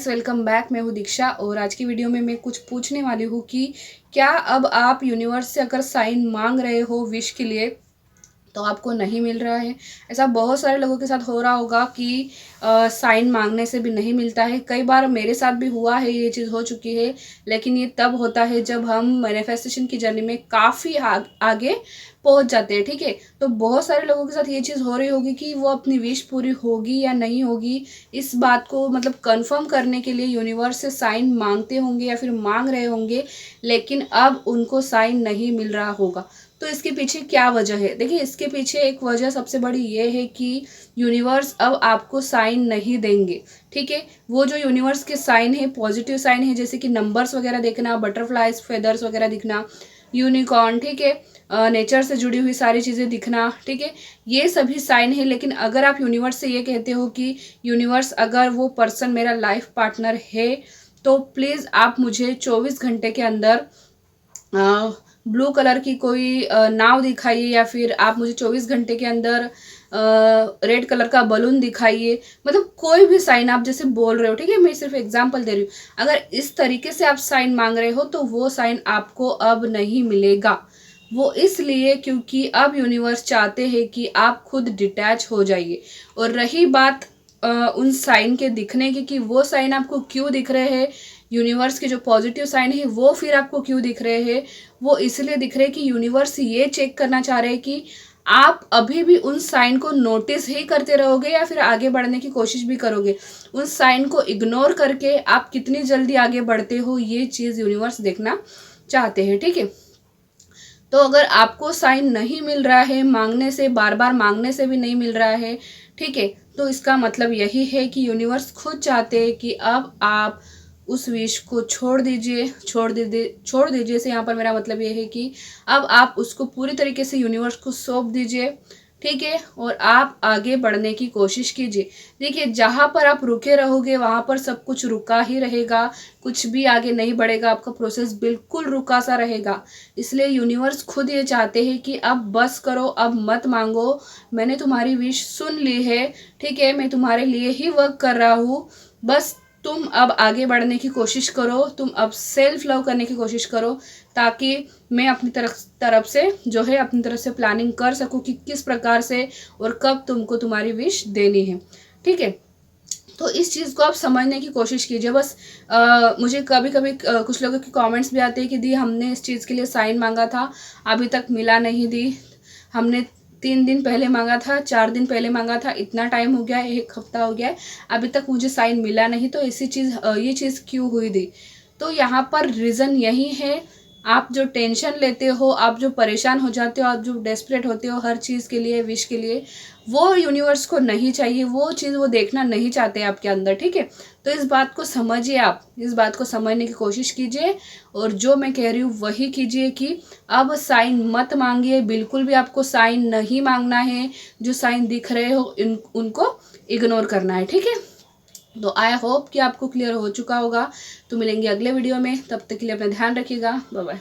Welcome back. मैं हूँ दीक्षा और आज की वीडियो में मैं कुछ पूछने वाली हूँ कि क्या अब आप यूनिवर्स से अगर साइन मांग रहे हो विश के लिए तो आपको नहीं मिल रहा है। ऐसा बहुत सारे लोगों के साथ हो रहा होगा कि साइन मांगने से भी नहीं मिलता है। कई बार मेरे साथ भी हुआ है, ये चीज़ हो चुकी है। लेकिन ये तब होता है जब हम मैनिफेस्टेशन की जर्नी में काफ़ी आगे पहुंच जाते हैं। ठीक है, तो बहुत सारे लोगों के साथ ये चीज़ हो रही होगी कि वो अपनी विश पूरी होगी या नहीं होगी, इस बात को मतलब कंफर्म करने के लिए यूनिवर्स से साइन मांगते होंगे या फिर मांग रहे होंगे, लेकिन अब उनको साइन नहीं मिल रहा होगा। तो इसके पीछे क्या वजह है? देखिए, इसके पीछे एक वजह सबसे बड़ी ये है कि यूनिवर्स अब आपको साइन नहीं देंगे। ठीक है, वो जो यूनिवर्स के साइन है, पॉजिटिव साइन है, जैसे कि नंबर्स वगैरह देखना, बटरफ्लाइज फेदर्स वगैरह दिखना, यूनिकॉर्न, ठीक है, नेचर से जुड़ी हुई सारी चीज़ें दिखना, ठीक है, ये सभी साइन है। लेकिन अगर आप यूनिवर्स से ये कहते हो कि यूनिवर्स अगर वो पर्सन मेरा लाइफ पार्टनर है तो प्लीज़ आप मुझे 24 घंटे के अंदर ब्लू कलर की कोई नाव दिखाइए, या फिर आप मुझे 24 घंटे के अंदर रेड कलर का बलून दिखाइए। मतलब कोई भी साइन आप जैसे बोल रहे हो, ठीक है, मैं सिर्फ एग्जांपल दे रही हूँ। अगर इस तरीके से आप साइन मांग रहे हो तो वो साइन आपको अब नहीं मिलेगा। वो इसलिए क्योंकि अब यूनिवर्स चाहते हैं कि आप खुद डिटैच हो जाइए। और रही बात उन साइन के दिखने की कि वो साइन आपको क्यों दिख रहे हैं, यूनिवर्स के जो पॉजिटिव साइन है वो फिर आपको क्यों दिख रहे हैं, वो इसलिए दिख रहे हैं कि यूनिवर्स ये चेक करना चाह रहे हैं कि आप अभी भी उन साइन को नोटिस ही करते रहोगे या फिर आगे बढ़ने की कोशिश भी करोगे। उन साइन को इग्नोर करके आप कितनी जल्दी आगे बढ़ते हो, ये चीज़ यूनिवर्स देखना चाहते हैं। ठीक है, तो अगर आपको साइन नहीं मिल रहा है, मांगने से, बार बार मांगने से भी नहीं मिल रहा है, ठीक है, तो इसका मतलब यही है कि यूनिवर्स खुद चाहते हैं कि अब आप उस विश को छोड़ दीजिए से यहाँ पर मेरा मतलब ये है कि अब आप उसको पूरी तरीके से यूनिवर्स को सौंप दीजिए। ठीक है, और आप आगे बढ़ने की कोशिश कीजिए। देखिए, जहाँ पर आप रुके रहोगे वहाँ पर सब कुछ रुका ही रहेगा, कुछ भी आगे नहीं बढ़ेगा, आपका प्रोसेस बिल्कुल रुका सा रहेगा। इसलिए यूनिवर्स खुद ये चाहते हैं कि अब बस करो, अब मत मांगो, मैंने तुम्हारी विश सुन ली है, ठीक है, मैं तुम्हारे लिए ही वर्क कर रहा हूँ, बस तुम अब आगे बढ़ने की कोशिश करो, तुम अब सेल्फ लव करने की कोशिश करो, ताकि मैं अपनी तरफ से जो है अपनी तरफ से प्लानिंग कर सकूं कि किस प्रकार से और कब तुमको तुम्हारी विश देनी है। ठीक है, तो इस चीज़ को आप समझने की कोशिश कीजिए। बस मुझे कभी कभी कुछ लोगों के कमेंट्स भी आते हैं कि दी हमने इस चीज़ के लिए साइन मांगा था, अभी तक मिला नहीं, दी हमने 3 दिन पहले मांगा था, 4 दिन पहले मांगा था, इतना टाइम हो गया है, 1 हफ्ता हो गया है, अभी तक मुझे साइन मिला नहीं, तो ये चीज़ क्यों हुई दी? तो यहाँ पर रीज़न यही है, आप जो टेंशन लेते हो, आप जो परेशान हो जाते हो, आप जो डेस्परेट होते हो हर चीज़ के लिए, विश के लिए, वो यूनिवर्स को नहीं चाहिए, वो चीज़ वो देखना नहीं चाहते आपके अंदर। ठीक है, तो इस बात को समझिए, आप इस बात को समझने की कोशिश कीजिए और जो मैं कह रही हूँ वही कीजिए कि अब साइन मत मांगिए, बिल्कुल भी आपको साइन नहीं मांगना है। जो साइन दिख रहे हो उनको इग्नोर करना है। ठीक है, तो आई होप कि आपको क्लियर हो चुका होगा। तो मिलेंगे अगले वीडियो में, तब तक के लिए अपना ध्यान रखिएगा। Bye bye.